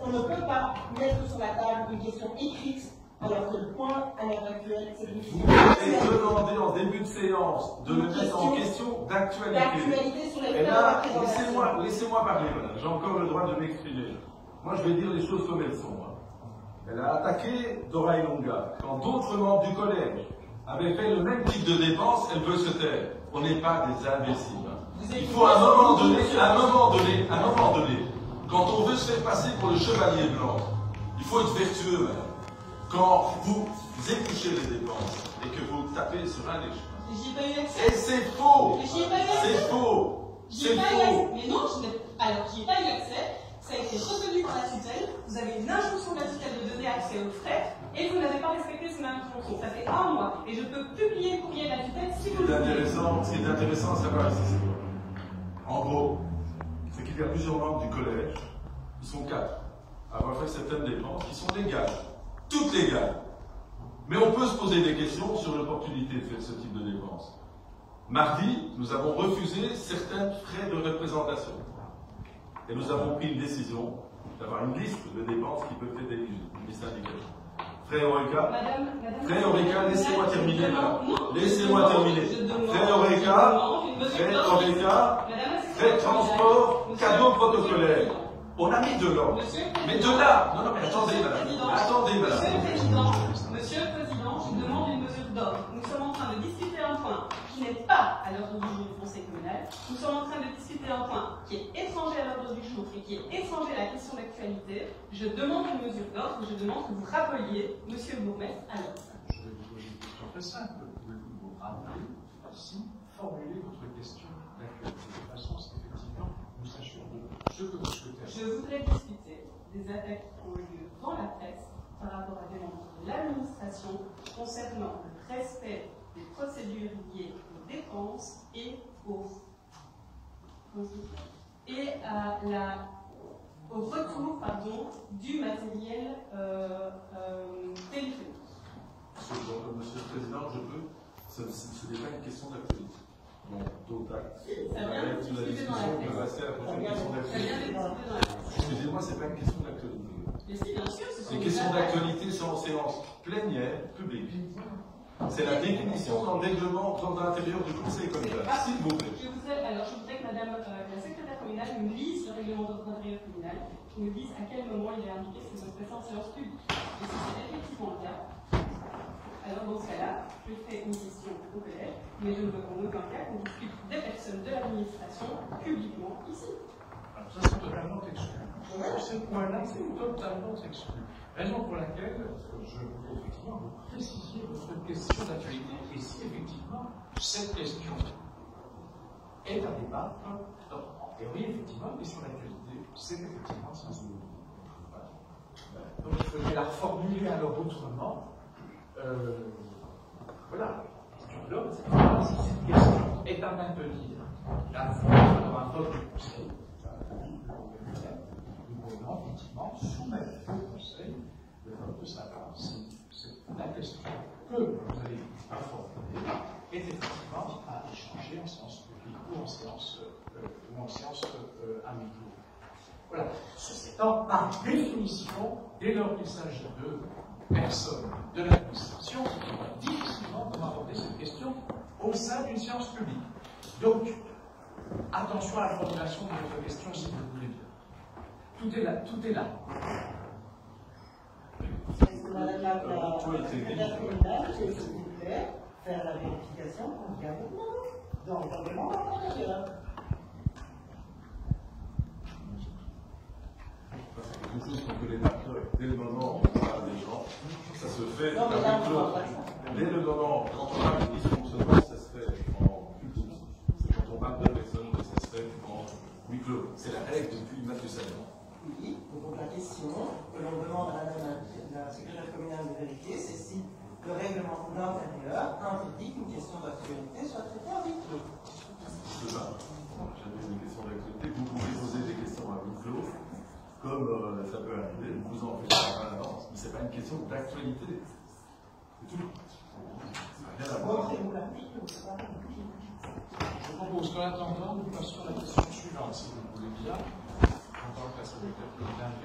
On ne peut pas mettre sur la table une question écrite alors que le point à l'heure actuelle, c'est une question. Et demander en début de séance de me mettre en question d'actualité. Sur les Et là, laissez-moi parler, madame. J'ai encore le droit de m'exprimer. Moi, je vais dire les choses comme elles sont. Elle a attaqué Dora Ilonga. Quand d'autres membres du collège avaient fait le même type de dépenses, elle veut se taire. On n'est pas des imbéciles. Il faut à un moment donné, quand on veut se faire passer pour le chevalier blanc, il faut être vertueux, madame. Quand vous épluchez les dépenses et que vous tapez sur un des chemins. J'y ai pas eu accès. Et c'est faux. C'est faux. C'est faux. Mais non, j'y ai pas eu accès. Ça a été reconnu par la tutelle. Vous avez une injonction de la tutelle de donner accès aux frais et vous n'avez pas respecté cette injonction. Ça fait 1 mois et je peux publier le courrier de la tutelle si vous le voulez. Ce qui est intéressant à savoir ici, c'est quoi? En gros, c'est qu'il y a plusieurs membres du collège, ils sont 4, à avoir fait certaines dépenses qui sont légales, toutes légales. Mais on peut se poser des questions sur l'opportunité de faire ce type de dépenses. Mardi, nous avons refusé certains frais de représentation. Et nous avons pris une décision d'avoir une liste de dépenses qui peuvent être élues, une liste indicative. Frère Eureka, laissez-moi terminer là. Laissez-moi terminer. Frère Eureka, frais de transport, cadeaux protocolaires. On a mis de l'ordre. Mais de là, non, mais attendez, madame. Attendez, madame. Monsieur le Président, je demande une mesure d'ordre. Nous sommes en train de discuter un point qui n'est pas à l'ordre du jour du Conseil communal. Nous sommes en train de discuter un point qui est étranger à l'ordre du jour et qui est étranger à la question d'actualité. Je demande une mesure d'ordre et je demande que vous rappeliez Monsieur le bourgmestre à l'ordre. Je vais vous poser une question très simple. Pouvez-vous vous rappeler si formuler votre question d'actualité de façon à ce qu'effectivement nous sachions ce que vous souhaitez. Je voudrais discuter des attaques qui ont eu lieu dans la presse par rapport à des membres de l'administration concernant le respect des procédures liées aux dépenses et au retour du matériel téléphonique. Monsieur le Président, je peux. Ce n'est pas une question d'actualité. Donc, excusez-moi, ce n'est pas une question d'actualité. Les questions d'actualité sont en séance plénière publique. C'est la définition dans le règlement dans l'intérieur du Conseil communal. S'il vous plaît. Je voudrais que Madame la secrétaire communale nous lise le règlement d'ordre intérieur communal, qui nous dise à quel moment il est indiqué que nous sommes en séance publique. Et si c'est effectivement le cas, alors dans ce cas-là, je fais une question au collège, mais je ne veux en aucun cas qu'on discute des personnes de l'administration publiquement ici. Alors ça, c'est totalement exclu. Ce point-là, c'est totalement exclu. Raison pour laquelle je voulais effectivement vous préciser votre question d'actualité. Et si effectivement cette question est à débattre, en théorie, effectivement, une question d'actualité, c'est effectivement sans doute. Voilà. Donc il faudrait la reformuler alors autrement. Voilà. Donc, si cette question est à maintenir, là, il va y avoir un vote du Conseil. Nous pouvons effectivement soumettre au Conseil le vote de savoir si la question que vous allez informer est effectivement à échanger en séance publique ou en séance à mi-jour. Voilà. Ceci étant, par définition, dès lors qu'il s'agit de personnes de l'administration, il va difficilement comment aborder cette question au sein d'une séance publique. Donc, attention à la formulation de votre question si vous le voulez bien. Tout est là, tout est là. Est-ce que Madame la secrétaire communale, s'il vous plaît, faire la vérification qu'on vient de demander dans le règlement intérieur? C'est quelque chose qu'on peut les mettre dès le moment où on parle des gens. Ça se fait à huis clos. Dès le moment, quand on parle de dysfonctionnement, ça se fait en public. C'est quand on parle de personnes que ça se fait en huis clos. C'est la règle depuis Mathusalem. Oui, donc la question que l'on demande à la secrétaire communale de vérifier, c'est si le règlement intérieur interdit qu'une question d'actualité soit traitée à huis clos. C'est ça. J'avais une question d'actualité. Vous pouvez poser des questions à huis clos. Comme ça peut arriver, vous en faites pas à l'avance, mais ce n'est pas une question d'actualité. C'est tout. Ça n'a rien à voir. Je propose qu'en attendant, nous passions à la question suivante, si vous le voulez bien, en tant que la secrétaire communale.